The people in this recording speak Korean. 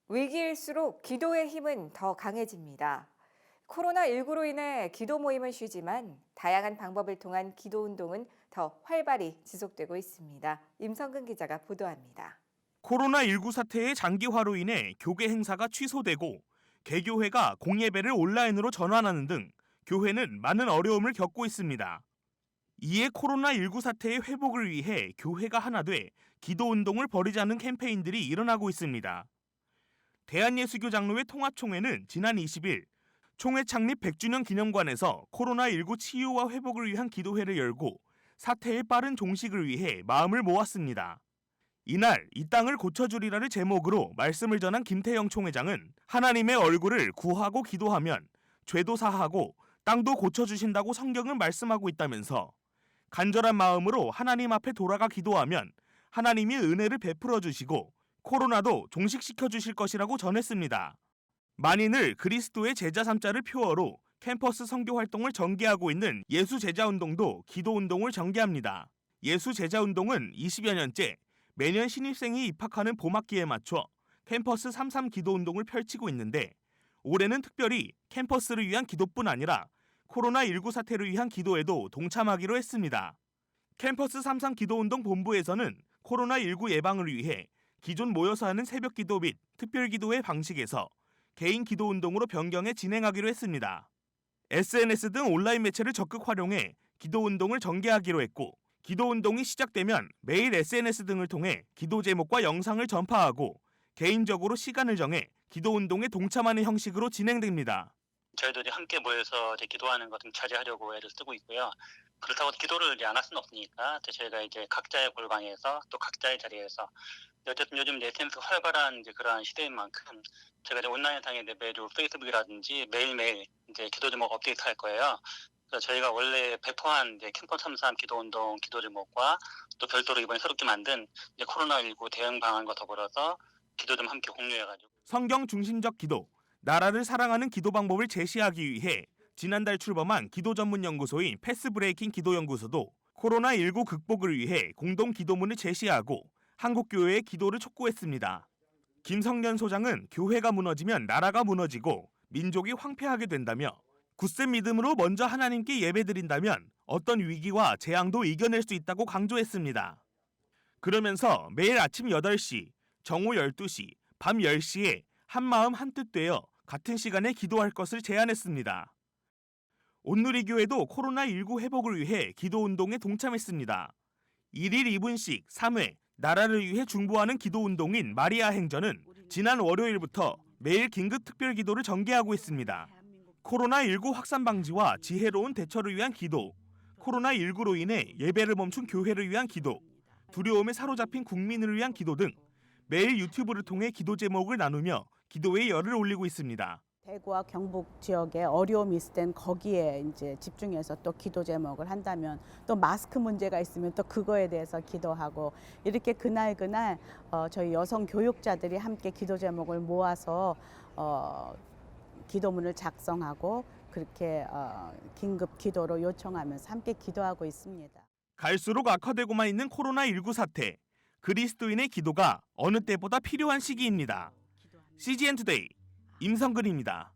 위기일수록 기도의 힘은 더 강해집니다. 코로나19로 인해 기도 모임은 쉬지만 다양한 방법을 통한 기도 운동은 더 활발히 지속되고 있습니다. 임성근 기자가 보도합니다. 코로나19 사태의 장기화로 인해 교계 행사가 취소되고 개교회가 공예배를 온라인으로 전환하는 등 교회는 많은 어려움을 겪고 있습니다. 이에 코로나19 사태의 회복을 위해 교회가 하나 돼 기도 운동을 벌이자는 캠페인들이 일어나고 있습니다. 대한예수교 장로회 통합총회는 지난 20일 총회 창립 100주년 기념관에서 코로나19 치유와 회복을 위한 기도회를 열고 사태의 빠른 종식을 위해 마음을 모았습니다. 이날 이 땅을 고쳐주리라를 제목으로 말씀을 전한 김태영 총회장은 하나님의 얼굴을 구하고 기도하면 죄도 사하고 땅도 고쳐주신다고 성경은 말씀하고 있다면서 간절한 마음으로 하나님 앞에 돌아가 기도하면 하나님이 은혜를 베풀어 주시고 코로나도 종식시켜 주실 것이라고 전했습니다. 만인을 그리스도의 제자 삼자를 표어로 캠퍼스 선교 활동을 전개하고 있는 예수제자운동도 기도운동을 전개합니다. 예수제자운동은 20여 년째 매년 신입생이 입학하는 봄학기에 맞춰 캠퍼스 33 기도운동을 펼치고 있는데 올해는 특별히 캠퍼스를 위한 기도뿐 아니라 코로나19 사태를 위한 기도에도 동참하기로 했습니다. 캠퍼스 33 기도운동 본부에서는 코로나19 예방을 위해 기존 모여서 하는 새벽 기도 및 특별 기도회 방식에서 개인 기도 운동으로 변경해 진행하기로 했습니다. SNS 등 온라인 매체를 적극 활용해 기도 운동을 전개하기로 했고 기도 운동이 시작되면 매일 SNS 등을 통해 기도 제목과 영상을 전파하고 개인적으로 시간을 정해 기도 운동에 동참하는 형식으로 진행됩니다. 저희도 함께 모여서 기도하는 것 좀 자제하려고 애를 쓰고 있고요. 그렇다고 기도를 안 할 수는 없으니까 저희가 각자의 골방에서 또 각자의 자리에서 어쨌든 요즘 SNS가 활발한 그러한 시대인 만큼 제가 온라인 상에 매주 페이스북이라든지 매일매일 기도 제목 업데이트할 거예요. 그래서 저희가 원래 배포한 캠퍼스 33 기도운동 기도 제목과 또 별도로 이번에 새롭게 만든 코로나19 대응 방안과 더불어서 기도 좀 함께 공유해가지고 성경 중심적 기도, 나라를 사랑하는 기도 방법을 제시하기 위해 지난달 출범한 기도 전문 연구소인 패스브레이킹 기도연구소도 코로나19 극복을 위해 공동 기도문을 제시하고 한국교회의 기도를 촉구했습니다. 김성년 소장은 교회가 무너지면 나라가 무너지고 민족이 황폐하게 된다며 굳센 믿음으로 먼저 하나님께 예배드린다면 어떤 위기와 재앙도 이겨낼 수 있다고 강조했습니다. 그러면서 매일 아침 8시, 정오 12시, 밤 10시에 한마음 한뜻 되어 같은 시간에 기도할 것을 제안했습니다. 온누리교회도 코로나19 회복을 위해 기도운동에 동참했습니다. 1일 2분씩 3회 나라를 위해 중보하는 기도운동인 마리아 행전은 지난 월요일부터 매일 긴급 특별 기도를 전개하고 있습니다. 코로나19 확산 방지와 지혜로운 대처를 위한 기도, 코로나19로 인해 예배를 멈춘 교회를 위한 기도, 두려움에 사로잡힌 국민을 위한 기도 등 매일 유튜브를 통해 기도 제목을 나누며 기도에 열을 올리고 있습니다. 대구와 경북 지역에 어려움이 있을 땐 거기에 집중해서 또 기도 제목을 한다면 또 마스크 문제가 있으면 또 그거에 대해서 기도하고 이렇게 그날 저희 여성 교육자들이 함께 기도 제목을 모아서 기도문을 작성하고 그렇게 긴급 기도로 요청하면서 함께 기도하고 있습니다. 갈수록 악화되고만 있는 코로나19 사태, 그리스도인의 기도가 어느 때보다 필요한 시기입니다. CGN 투데이 임성근입니다.